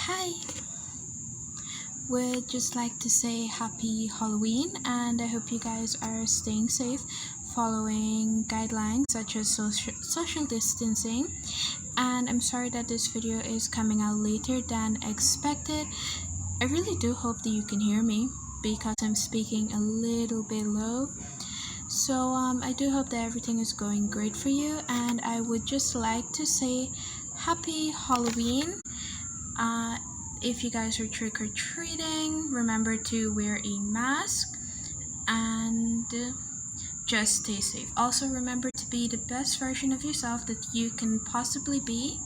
Hi, would just like to say happy Halloween, and I hope you guys are staying safe, following guidelines such as social distancing. And I'm sorry that this video is coming out later than expected. I really do hope that you can hear me because I'm speaking a little bit low. So I do hope that everything is going great for you, and I would just like to say happy Halloween. If you guys are trick-or-treating, remember to wear a mask and just stay safe. Also, remember to be the best version of yourself that you can possibly be.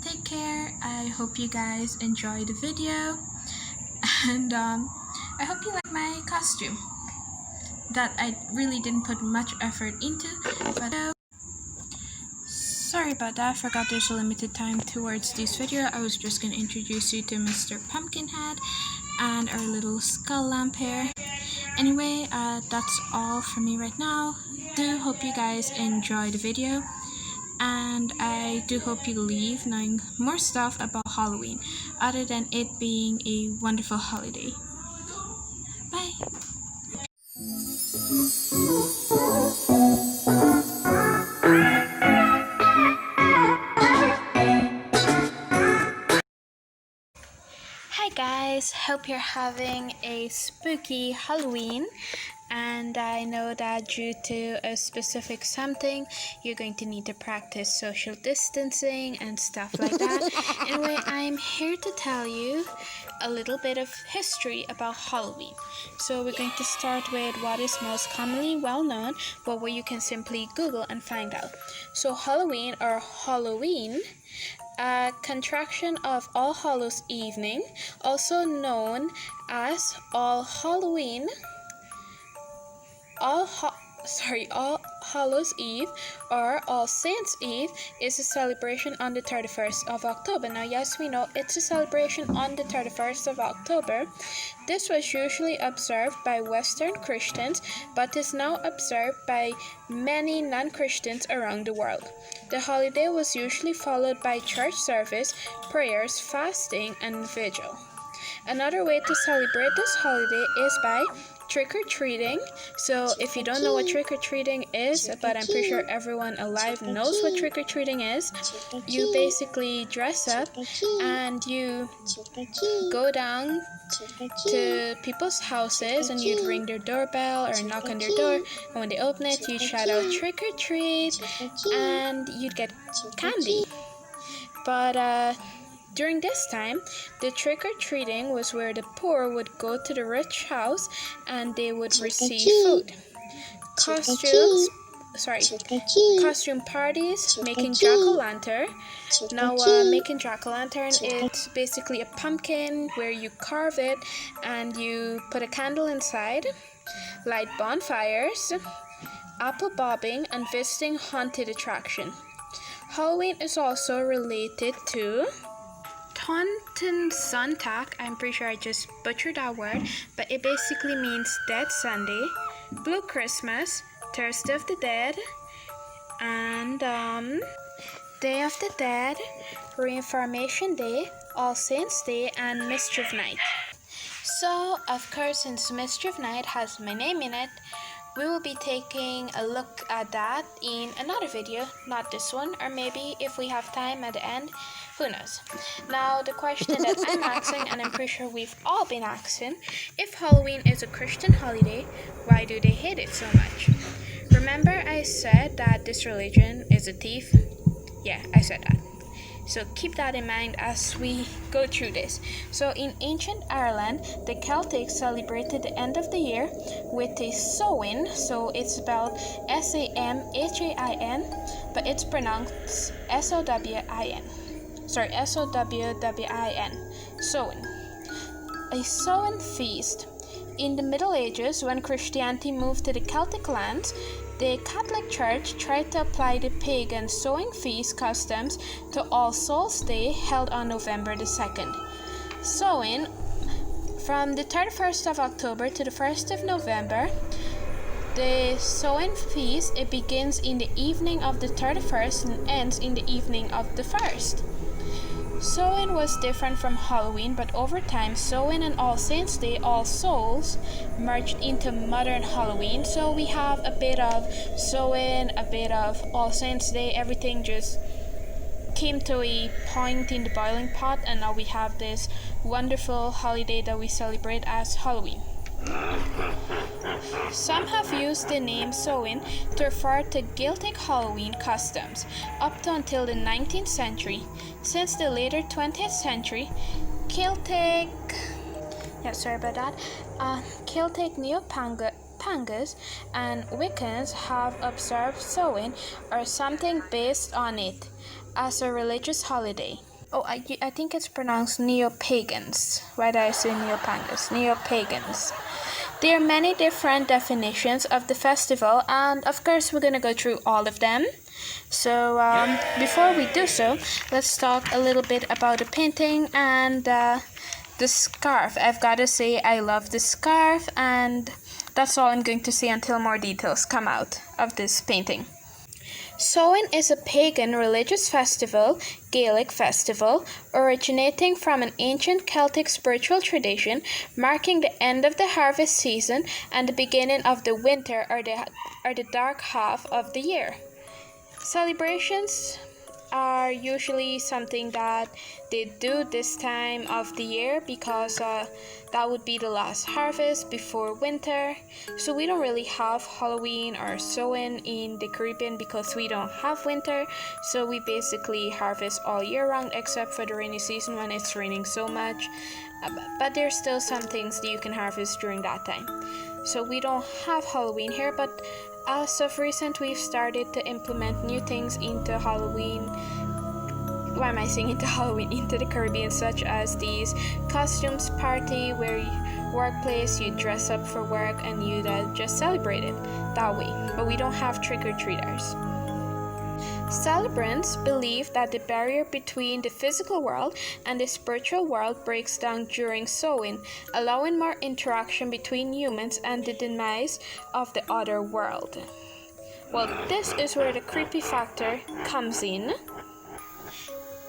Take care. I hope you guys enjoy the video, and I hope you like my costume that I really didn't put much effort into, but sorry about that. I forgot there's a limited time towards this video. I was just gonna introduce you to Mr. Pumpkinhead and our little skull lamp here. Anyway, that's all from me right now. Do hope you guys enjoy the video, and I do hope you leave knowing more stuff about Halloween other than it being a wonderful holiday. Bye! Hi guys, hope you're having a spooky Halloween, and I know that due to a specific something you're going to need to practice social distancing and stuff like that. Anyway, I'm here to tell you a little bit of history about Halloween. So we're going to start with what is most commonly well known, but what you can simply Google and find out. So Halloween, or Halloween, a contraction of All Hallows Evening, also known as All Halloween, All Hallows Eve, or All Saints Eve, is a celebration on the 31st of October. Now, yes, we know it's a celebration on the 31st of October. This was usually observed by Western Christians, but is now observed by many non-Christians around the world. The holiday was usually followed by church service, prayers, fasting, and vigil. Another way to celebrate this holiday is by trick-or-treating. So if you don't know what trick-or-treating is, but I'm pretty sure everyone alive knows what trick-or-treating is, you basically dress up and you go down to people's houses and you'd ring their doorbell or knock on their door, and when they open it you'd shout out trick-or-treat and you'd get candy. But during this time, the trick-or-treating was where the poor would go to the rich house and they would receive food. Costume parties, making jack-o'-lantern. Now, making jack-o'-lantern, it's basically a pumpkin where you carve it and you put a candle inside, light bonfires, apple bobbing, and visiting haunted attraction. Halloween is also related to Tontensonntag. I'm pretty sure I just butchered that word, but it basically means Dead Sunday, Blue Christmas, Thursday of the Dead, and Day of the Dead, Reformation Day, All Saints Day, and Mischief Night. So, of course, since Mischief Night has my name in it, we will be taking a look at that in another video, not this one, or maybe if we have time at the end, who knows. Now, the question that I'm asking, and I'm pretty sure we've all been asking, if Halloween is a Christian holiday, why do they hate it so much? Remember I said that this religion is a thief? Yeah, I said that. So keep that in mind as we go through this. So in ancient Ireland, the Celtics celebrated the end of the year with a Samhain. So it's spelled Samhain, but it's pronounced Sowwin. Sowwin. Samhain. A Samhain feast. In the Middle Ages, when Christianity moved to the Celtic lands, the Catholic Church tried to apply the pagan Samhain feast customs to All Souls Day, held on November the 2nd. Samhain, from the 31st of October to the 1st of November, the Samhain feast, it begins in the evening of the 31st and ends in the evening of the 1st. Samhain was different from Halloween, but over time, Samhain and All Saints' Day, All Souls, merged into modern Halloween. So we have a bit of Samhain, a bit of All Saints' Day, everything just came to a point in the boiling pot, and now we have this wonderful holiday that we celebrate as Halloween. Some have used the name Samhain to refer to Celtic Halloween customs up to until the 19th century. Since the later 20th century, Celtic Neopagas and Wiccans have observed Samhain or something based on it as a religious holiday. I think it's pronounced Neopagans. Why did I say Neopagas? Neopagans. There are many different definitions of the festival, and of course we're going to go through all of them. So before we do so, let's talk a little bit about the painting and the scarf. I've got to say I love the scarf, and that's all I'm going to say until more details come out of this painting. Samhain is a pagan religious festival, Gaelic festival, originating from an ancient Celtic spiritual tradition, marking the end of the harvest season and the beginning of the winter or the dark half of the year. Celebrations are usually something that they do this time of the year because that would be the last harvest before winter. So we don't really have Halloween or Samhain in the Caribbean because we don't have winter. So we basically harvest all year round except for the rainy season when it's raining so much. But there's still some things that you can harvest during that time. So we don't have Halloween here, but as of recent, we've started to implement new things into Halloween. Why am I saying into Halloween? Into the Caribbean, such as these costumes party where workplace you dress up for work and you just celebrate it that way. But we don't have trick-or-treaters. Celebrants believe that the barrier between the physical world and the spiritual world breaks down during Samhain, allowing more interaction between humans and the demise of the other world. Well, this is where the creepy factor comes in.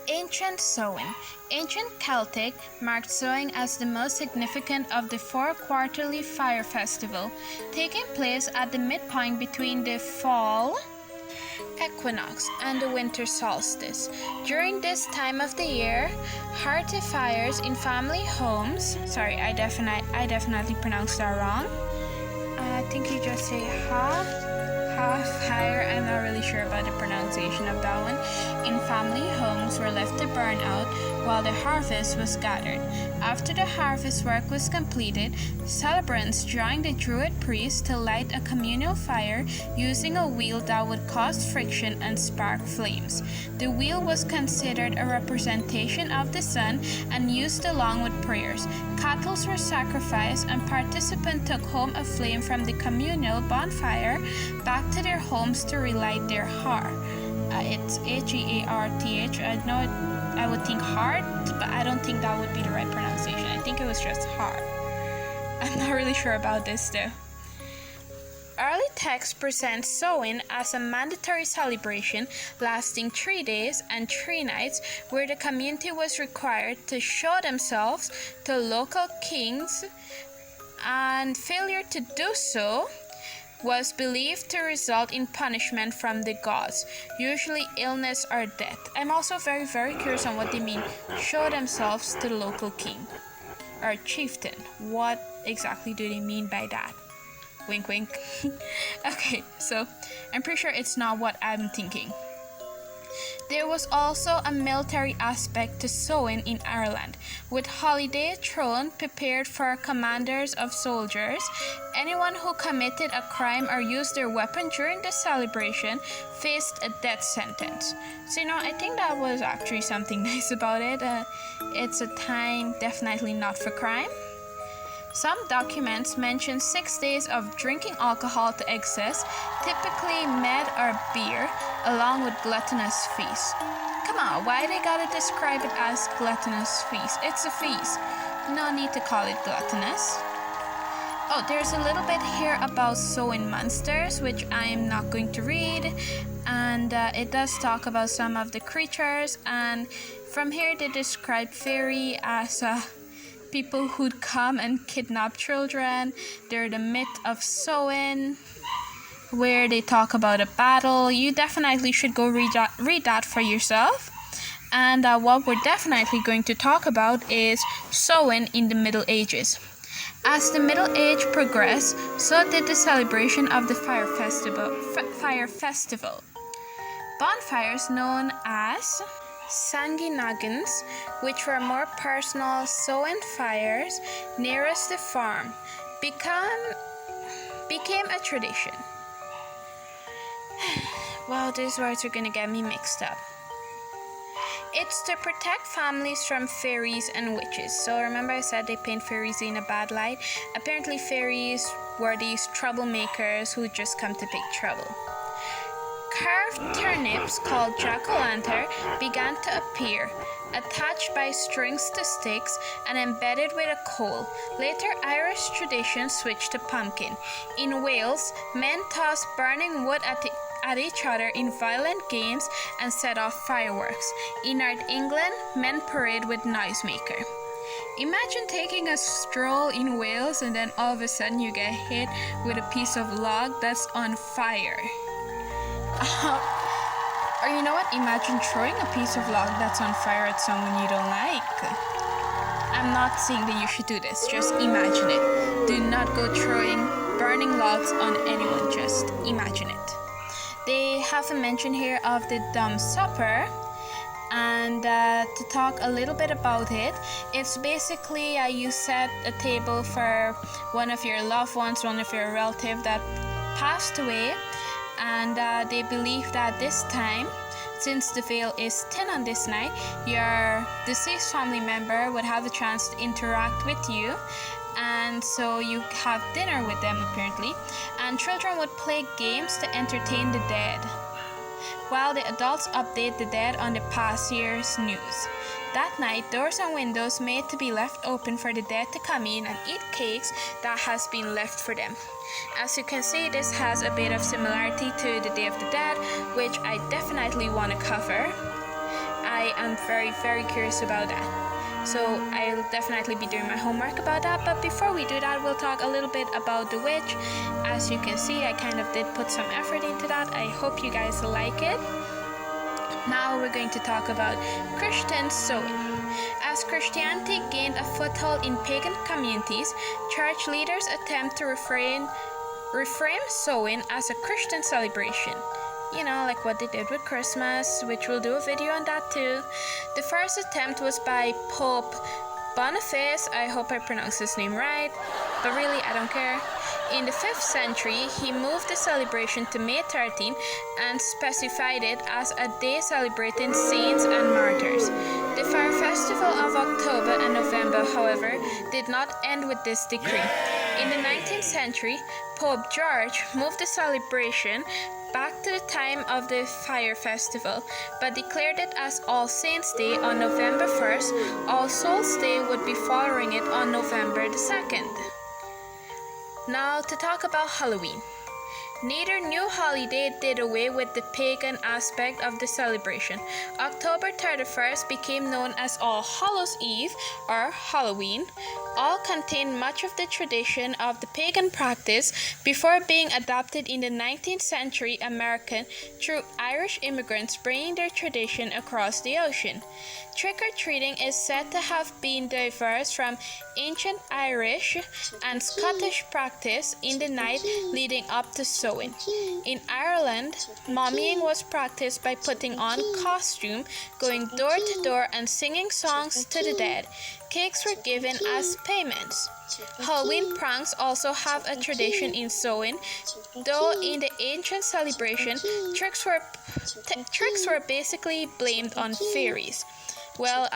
Ancient Samhain. Ancient Celtic marked Samhain as the most significant of the 4 quarterly fire festival, taking place at the midpoint between the fall equinox and the winter solstice. During this time of the year, hearty fires in family homes. Sorry, I definitely pronounced that wrong. I think you just say fire. I'm not really sure about the pronunciation of that one. In family homes were left to burn out while the harvest was gathered. After the harvest work was completed, celebrants joined the Druid priest to light a communal fire using a wheel that would cause friction and spark flames. The wheel was considered a representation of the sun and used along with prayers. Cattle were sacrificed and participants took home a flame from the communal bonfire back to their homes to relight their hearth. It's Hearth. I would think heart, but I don't think that would be the right pronunciation. I think it was just heart. I'm not really sure about this though. Early text presents Samhain as a mandatory celebration lasting 3 days and 3 nights where the community was required to show themselves to local kings, and failure to do so was believed to result in punishment from the gods, usually illness or death. I'm also very, very curious on what they mean, show themselves to the local king or chieftain. What exactly do they mean by that? Wink, wink. Okay, so I'm pretty sure it's not what I'm thinking. There was also a military aspect to Samhain in Ireland, with holiday throne prepared for commanders of soldiers. Anyone who committed a crime or used their weapon during the celebration faced a death sentence. So, I think that was actually something nice about it. It's a time definitely not for crime. Some documents mention 6 days of drinking alcohol to excess, typically mead or beer, along with gluttonous feasts. Come on, why they gotta describe it as gluttonous feast? It's a feast. No need to call it gluttonous. Oh, there's a little bit here about Samhain monsters, which I am not going to read. And it does talk about some of the creatures, and From here, they describe fairy as people who'd come and kidnap children. They're the myth of Samhain, where they talk about a battle. You definitely should go read that for yourself. And what we're definitely going to talk about is Samhain in the Middle Ages. As the Middle Age progressed, so did the celebration of the fire festival. Bonfires known as sanguinagons, which were more personal Samhain fires nearest the farm, became a tradition. Wow, these words are gonna get me mixed up. It's to protect families from fairies and witches. So remember I said they paint fairies in a bad light? Apparently fairies were these troublemakers who just come to pick trouble. Carved turnips called jack-o'-lantern began to appear, attached by strings to sticks and embedded with a coal. Later, Irish tradition switched to pumpkin. In Wales, men tossed burning wood at each other in violent games and set off fireworks. In North England, men parade with noisemaker. Imagine taking a stroll in Wales and then all of a sudden you get hit with a piece of log that's on fire. Or you know what? Imagine throwing a piece of log that's on fire at someone you don't like. I'm not saying that you should do this, just imagine it. Do not go throwing burning logs on anyone, just imagine it. They have a mention here of the Dumb Supper, and to talk a little bit about it, it's basically you set a table for one of your loved ones, one of your relative that passed away, and they believe that this time, since the veil is thin on this night, your deceased family member would have a chance to interact with you, and so you have dinner with them apparently, and children would play games to entertain the dead, while the adults update the dead on the past year's news. That night, doors and windows made to be left open for the dead to come in and eat cakes that has been left for them. As you can see, this has a bit of similarity to the Day of the Dead, which I definitely want to cover. I am very, very curious about that. So I'll definitely be doing my homework about that, but before we do that, we'll talk a little bit about the witch. As you can see, I kind of did put some effort into that. I hope you guys like it. Now we're going to talk about Christian Samhain. As Christianity gained a foothold in pagan communities, church leaders attempt to reframe Samhain as a Christian celebration. You know, like what they did with Christmas, which we'll do a video on that too. The first attempt was by Pope Boniface, I hope I pronounced his name right, but really I don't care. In the 5th century, he moved the celebration to May 13 and specified it as a day celebrating saints and martyrs. The fire festival of October and November, however, did not end with this decree. In the 19th century, Pope George moved the celebration back to the time of the fire festival, but declared it as All Saints' Day on November 1st. All Souls' Day would be following it on November the 2nd. Now to talk about Halloween. Neither new holiday did away with the pagan aspect of the celebration. October 31st became known as All Hallows' Eve or Halloween. All contained much of the tradition of the pagan practice before being adopted in the 19th century American through Irish immigrants bringing their tradition across the ocean. Trick-or-treating is said to have been diverse from ancient Irish and Scottish practice in the night leading up to Samhain. In Ireland, mummying was practiced by putting on costume, going door to door and singing songs to the dead. Cakes were given as payments. Halloween pranks also have a tradition in Samhain, though in the ancient celebration, tricks were basically blamed on fairies. Well,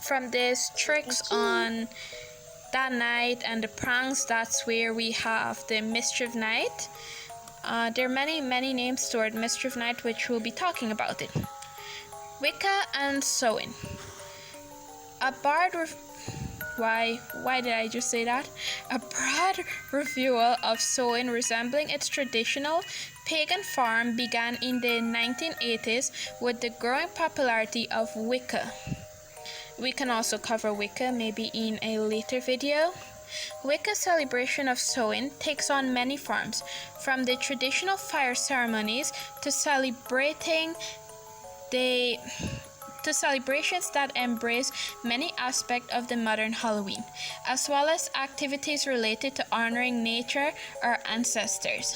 from these tricks on that night and the pranks, that's where we have the Mischief Night. There are many names toward Mischief Night, which we'll be talking about it. Wicca and Samhain. A bard Why did I just say that? A broad revival of sewing resembling its traditional pagan form began in the 1980s with the growing popularity of Wicca. We can also cover Wicca maybe in a later video. Wicca's celebration of sewing takes on many forms, from the traditional fire ceremonies to celebrations that embrace many aspects of the modern Halloween, as well as activities related to honoring nature or ancestors.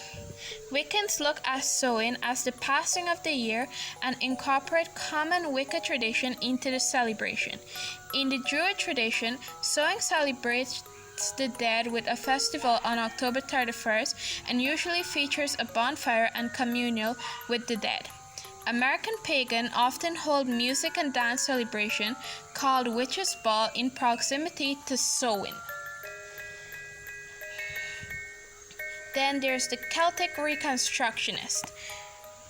Wiccans look at sewing as the passing of the year and incorporate common Wicca tradition into the celebration. In the Druid tradition, sewing celebrates the dead with a festival on October 31st and usually features a bonfire and communal with the dead. American pagan often hold music and dance celebration called Witches' Ball in proximity to sewing. Then there's the Celtic Reconstructionist.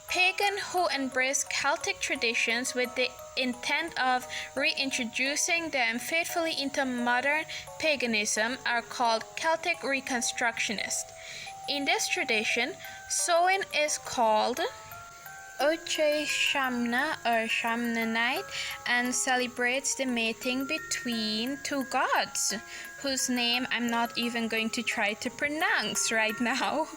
Pagan who embrace Celtic traditions with the intent of reintroducing them faithfully into modern paganism are called Celtic Reconstructionists. In this tradition, sewing is called Oche Shamna or Shamnanite and celebrates the mating between two gods, whose name I'm not even going to try to pronounce right now.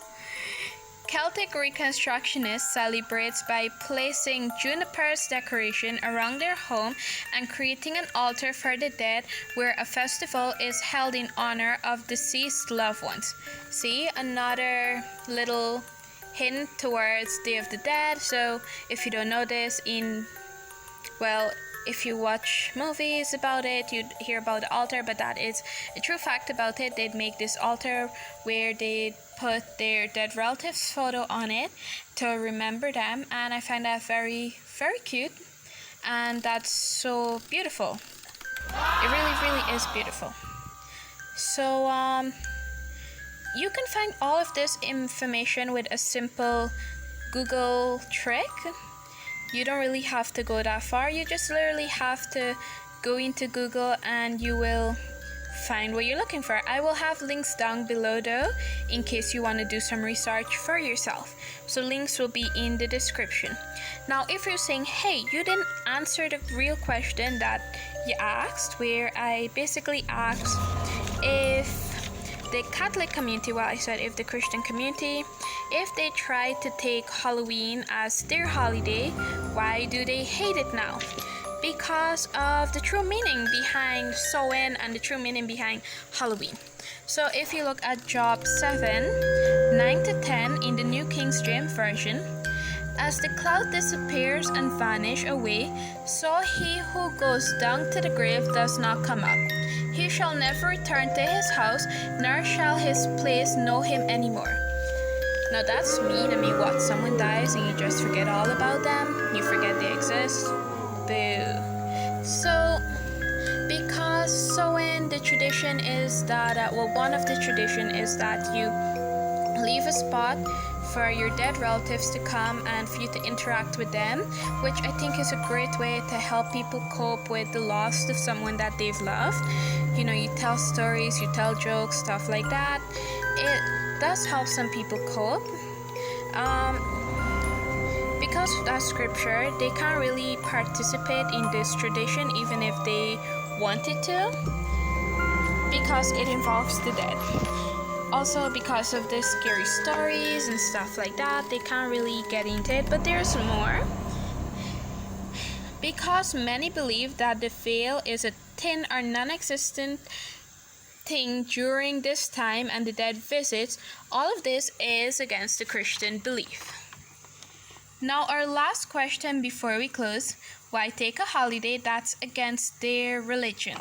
Celtic Reconstructionists celebrates by placing juniper's decoration around their home and creating an altar for the dead where a festival is held in honor of deceased loved ones. See, another little hint towards Day of the Dead. So if you don't know this, if you watch movies about it, you'd hear about the altar, but that is a true fact about it. They'd make this altar where they put their dead relatives' photo on it to remember them, and I find that very, very cute, and that's so beautiful. It really, really is beautiful. So, you can find all of this information with a simple Google trick. You don't really have to go that far. You just literally have to go into Google and you will find what you're looking for. I will have links down below though, in case you want to do some research for yourself. So links will be in the description. Now, if you're saying, hey, you didn't answer the real question that you asked, where I basically asked if the Catholic community, well, I said if the Christian community, if they try to take Halloween as their holiday, why do they hate it now? Because of the true meaning behind sewing and the true meaning behind Halloween. So if you look at Job 7, 9 to 10 in the New King James Version, as the cloud disappears and vanish away, so he who goes down to the grave does not come up. He shall never return to his house, nor shall his place know him anymore. Now that's mean. I mean, what? Someone dies and you just forget all about them? You forget they exist? Boo. So, because sewing, the tradition is that, one of the tradition is that you leave a spot for your dead relatives to come and for you to interact with them, which I think is a great way to help people cope with the loss of someone that they've loved. You know, you tell stories, you tell jokes, stuff like that. It does help some people cope. Because of that scripture, they can't really participate in this tradition even if they wanted to, because it involves the dead. Also, because of the scary stories and stuff like that, they can't really get into it, but there's more. Because many believe that the veil is a thin or non-existent thing during this time and the dead visits, all of this is against the Christian belief. Now, our last question before we close: why take a holiday that's against their religion?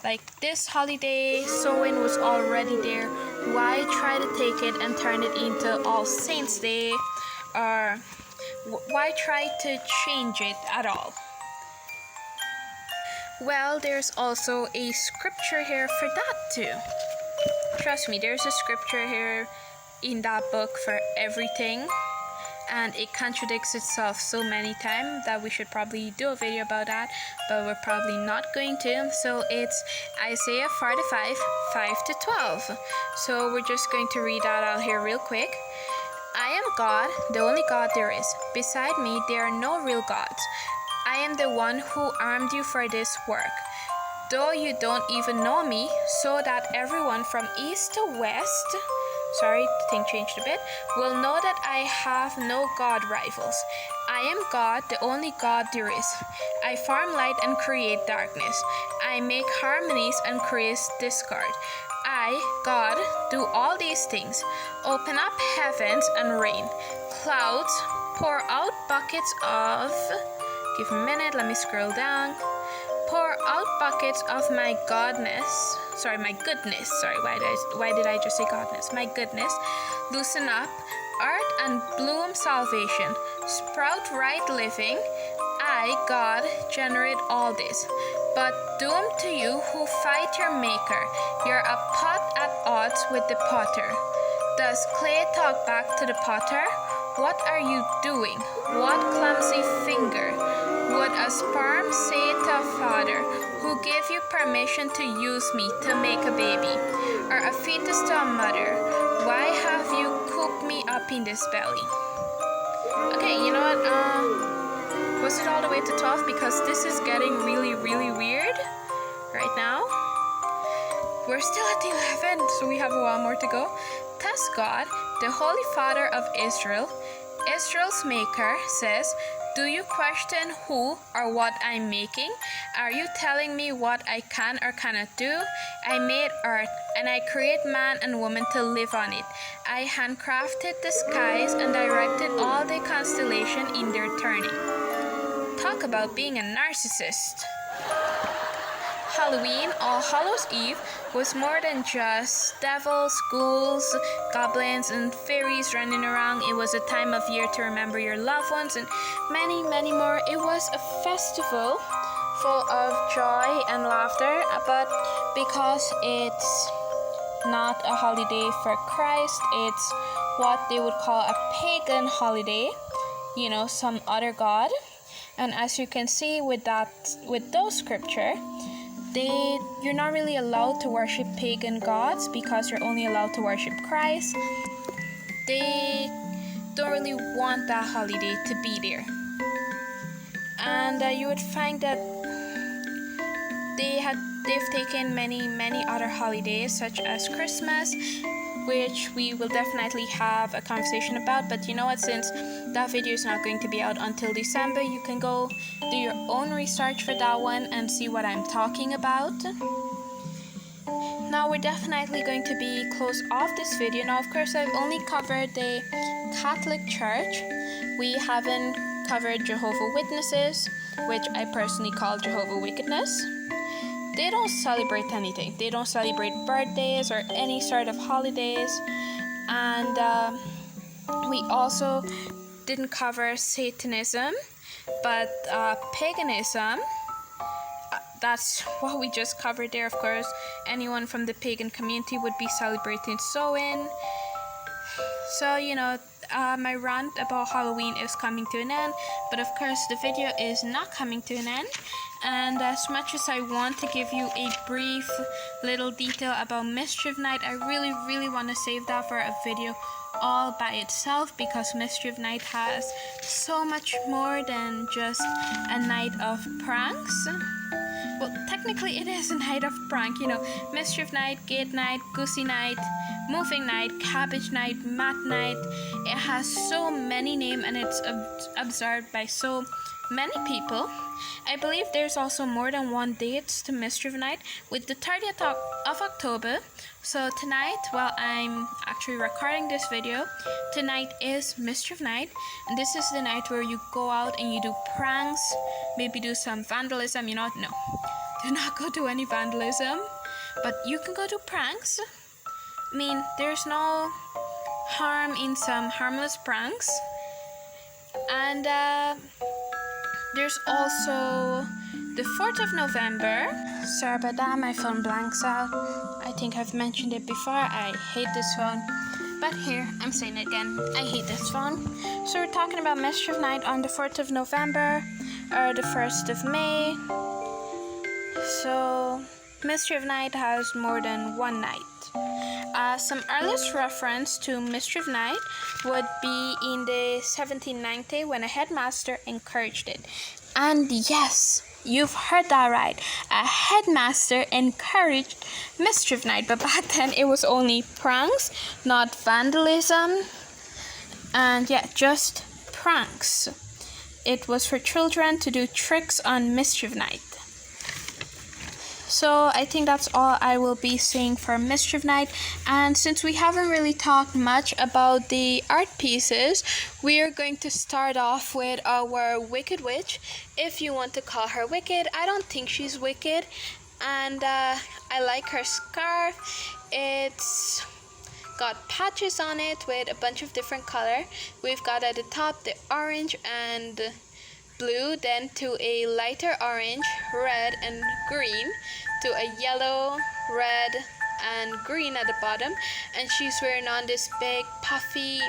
Like, this holiday, sewing was already there. Why try to take it and turn it into All Saints Day? Or why try to change it at all? Well, there's also a scripture here for that too. Trust me, there's a scripture here in that book for everything. and it contradicts itself so many times that we should probably do a video about that, but we're probably not going to. So it's Isaiah 45, 5 to 12. So we're just going to read that out here real quick. I am God, the only God there is. Beside me, there are no real gods. I am the one who armed you for this work, though you don't even know me, so that everyone from east to west, sorry, the thing changed a bit, will know that I have no God rivals. I am God, the only God there is. I form light and create darkness. I make harmonies and create discord. I, God, do all these things. Open up heavens and rain. Clouds, pour out buckets of... Give me a minute, let me scroll down. Pour out buckets of my goodness. Why did I just say godness? My goodness. Loosen up, earth, and bloom salvation. Sprout right living. I, God, generate all this. But doom to you who fight your maker. You're a pot at odds with the potter. Does clay talk back to the potter? What are you doing? What clumsy finger? Would a sperm say to a father who gave you permission to use me to make a baby, or a fetus to a mother? Why have you cooped me up in this belly? Okay, you know what? Was it all the way to 12? Because this is getting really, really weird right now. We're still at 11, so we have a while more to go. Thus God, the Holy Father of Israel, Israel's maker, says, do you question who or what I'm making? Are you telling me what I can or cannot do? I made earth, and I create man and woman to live on it. I handcrafted the skies and directed all the constellation in their turning. Talk about being a narcissist. Halloween, All Hallows Eve, was more than just devils, ghouls, goblins, and fairies running around. It was a time of year to remember your loved ones and many, many more. It was a festival full of joy and laughter, but because it's not a holiday for Christ, it's what they would call a pagan holiday, some other god. And as you can see with those scripture, you're not really allowed to worship pagan gods because you're only allowed to worship Christ. They don't really want that holiday to be there. And you would find that they've taken many other holidays such as Christmas, which we will definitely have a conversation about. But you know what, since that video is not going to be out until December, you can go do your own research for that one and see what I'm talking about. Now we're definitely going to be close off this video. Now of course I've only covered the Catholic Church. We haven't covered Jehovah's Witnesses, which I personally call Jehovah's Wickedness. They don't celebrate anything. They don't celebrate birthdays or any sort of holidays. And we also didn't cover Satanism, but paganism, that's what we just covered there. Of course, anyone from the pagan community would be celebrating Samhain. So, my rant about Halloween is coming to an end, but of course the video is not coming to an end. And as much as I want to give you a brief little detail about Mischief Night, I really want to save that for a video all by itself, because Mischief Night has so much more than just a night of pranks. Well, technically it is a night of prank, Mischief Night, Gate Night, Goosey Night, Moving Night, Cabbage Night, Maat Night. It has so many names and it's observed by so many people. I believe there's also more than one date to Mischief Night, with the 30th of October. So tonight, while I'm actually recording this video, tonight is Mischief Night, and this is the night where you go out and you do pranks, maybe do some vandalism. No, do not go do any vandalism, but you can go do pranks. I mean, there's no harm in some harmless pranks. And there's also the 4th of November. Sorry about that, my phone blanks out. I think I've mentioned it before. I hate this phone. But here, I'm saying it again, I hate this phone. So we're talking about Mischief Night on the 4th of November, or the 1st of May. So, Mischief Night has more than one night. Some earliest reference to Mischief Night would be in the 1790 when a headmaster encouraged it. And yes, you've heard that right. A headmaster encouraged Mischief Night, but back then it was only pranks, not vandalism. And yeah, just pranks. It was for children to do tricks on Mischief Night. So I think that's all I will be saying for Mischief Night. And since we haven't really talked much about the art pieces, we are going to start off with our Wicked Witch. If you want to call her wicked, I don't think she's wicked. And I like her scarf. It's got patches on it with a bunch of different color. We've got at the top the orange and blue, then to a lighter orange, red and green, to a yellow, red and green at the bottom, and she's wearing on this big puffy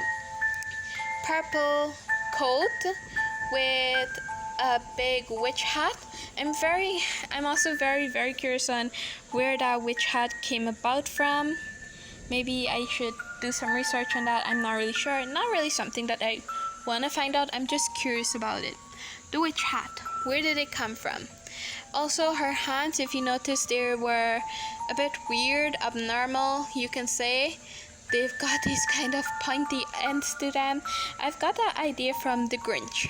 purple coat with a big witch hat. I'm also very curious on where that witch hat came about from. Maybe I should do some research on that. I'm not really sure. Not really something that I want to find out. I'm just curious about it. The witch hat, where did it come from? Also, her hands, if you notice, they were a bit weird, abnormal, you can say. They've got these kind of pointy ends to them. I've got that idea from the Grinch.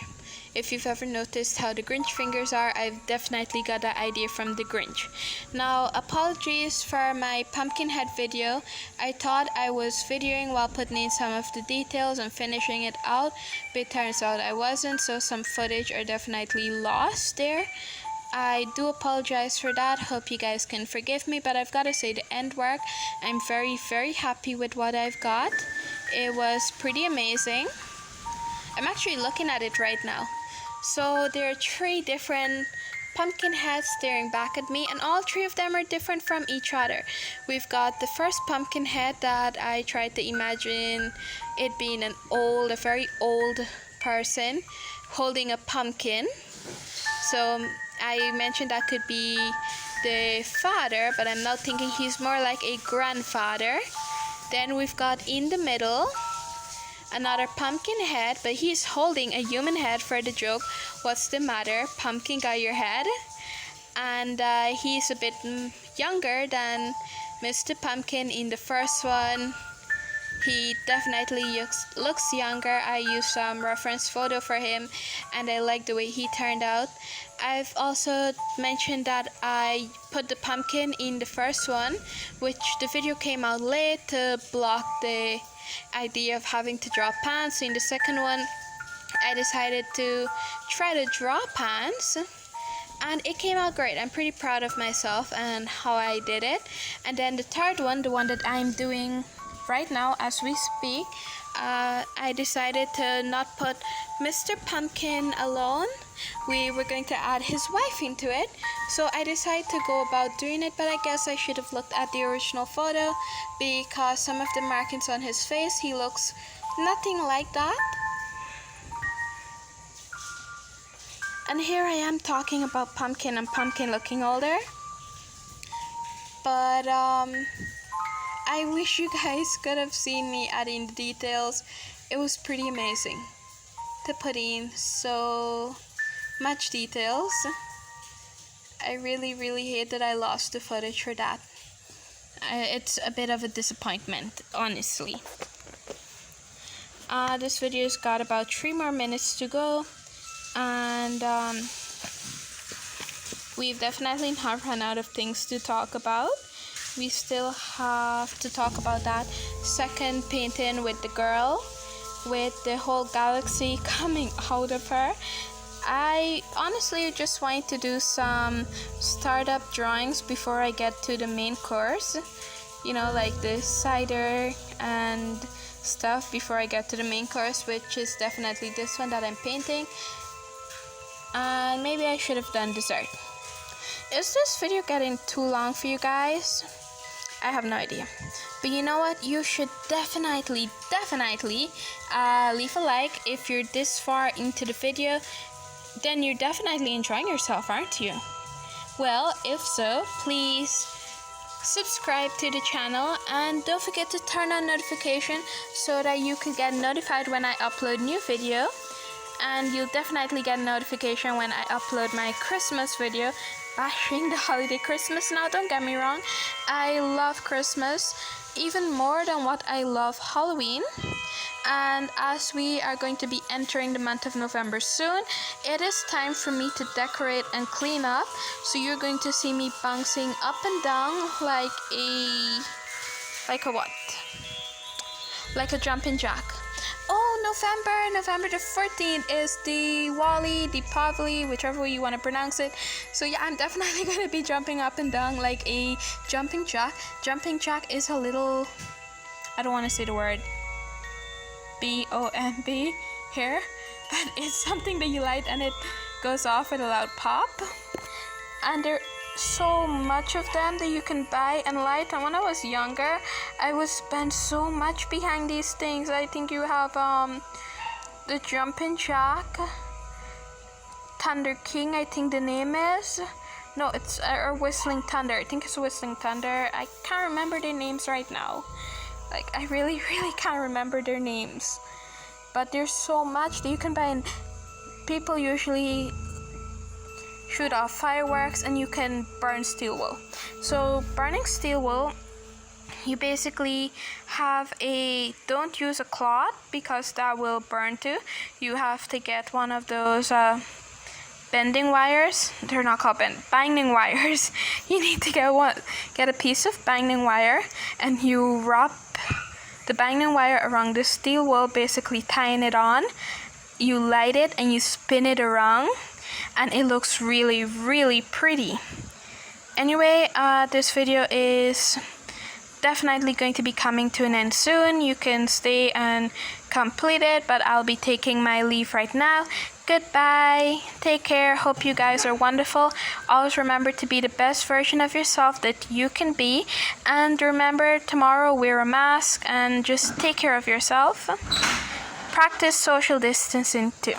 If you've ever noticed how the Grinch fingers are, I've definitely got that idea from the Grinch. Now, apologies for my pumpkin head video. I thought I was videoing while putting in some of the details and finishing it out, but it turns out I wasn't, so some footage are definitely lost there. I do apologize for that. Hope you guys can forgive me, but I've got to say the end work, I'm very happy with what I've got. It was pretty amazing. I'm actually looking at it right now. So there are 3 different pumpkin heads staring back at me, and all 3 of them are different from each other. We've got the first pumpkin head that I tried to imagine it being a very old person holding a pumpkin. So I mentioned that could be the father, but I'm now thinking he's more like a grandfather. Then we've got in the middle another pumpkin head, but he's holding a human head for the joke. What's the matter? Pumpkin got your head? And he's a bit younger than Mr. Pumpkin in the first one. He definitely looks younger. I used some reference photo for him, and I like the way he turned out. I've also mentioned that I put the pumpkin in the first one, which the video came out late to block the idea of having to draw pants. So in the second one, I decided to try to draw pants, and it came out great. I'm pretty proud of myself and how I did it. And then the third one, the one that I'm doing right now as we speak, I decided to not put Mr. Pumpkin alone. We were going to add his wife into it, so I decided to go about doing it, but I guess I should have looked at the original photo, because some of the markings on his face, he looks nothing like that. And here I am talking about Pumpkin and Pumpkin looking older, but I wish you guys could have seen me adding the details. It was pretty amazing to put in so much details. I really hate that I lost the footage for that. It's a bit of a disappointment, honestly. This video's got about 3 more minutes to go, and we've definitely not run out of things to talk about. We still have to talk about that second painting with the girl with the whole galaxy coming out of her. I honestly just wanted to do some startup drawings before I get to the main course, you know, like the cider and stuff before I get to the main course, which is definitely this one that I'm painting. And maybe I should have done dessert. Is this video getting too long for you guys? I have no idea. But you know what? You should definitely leave a like if you're this far into the video. Then you're definitely enjoying yourself, aren't you? Well, if so, please subscribe to the channel and don't forget to turn on notification so that you can get notified when I upload new video. And you'll definitely get a notification when I upload my Christmas video bashing the holiday Christmas. Now, don't get me wrong, I love Christmas even more than what I love Halloween. And as we are going to be entering the month of November soon, it is time for me to decorate and clean up. So you're going to see me bouncing up and down like a what? Like a jumping jack. Oh, November the 14th is Diwali, Deepavali, whichever way you want to pronounce it. So yeah, I'm definitely going to be jumping up and down like a jumping jack. Jumping jack is a little, I don't want to say the word B-O-M-B here, but it's something that you light and it goes off with a loud pop. And there's so much of them that you can buy and light. And when I was younger, I would spend so much behind these things. I think you have the jumping jack, Thunder King, I think the name is. No, it's or Whistling Thunder. I think it's Whistling Thunder. I can't remember their names right now. Like, I really can't remember their names. But there's so much that you can buy, and people usually shoot off fireworks and you can burn steel wool. So burning steel wool, you basically have don't use a cloth because that will burn too. You have to get one of those bending wires. They're not called binding wires. You need to get a piece of binding wire, and you wrap the binding wire around the steel wool, basically tying it on. You light it and you spin it around, and it looks really pretty. Anyway, this video is definitely going to be coming to an end soon. You can stay and complete it, but I'll be taking my leave right now. Goodbye. Take care. Hope you guys are wonderful. Always remember to be the best version of yourself that you can be. And remember, tomorrow wear a mask and just take care of yourself. Practice social distancing too.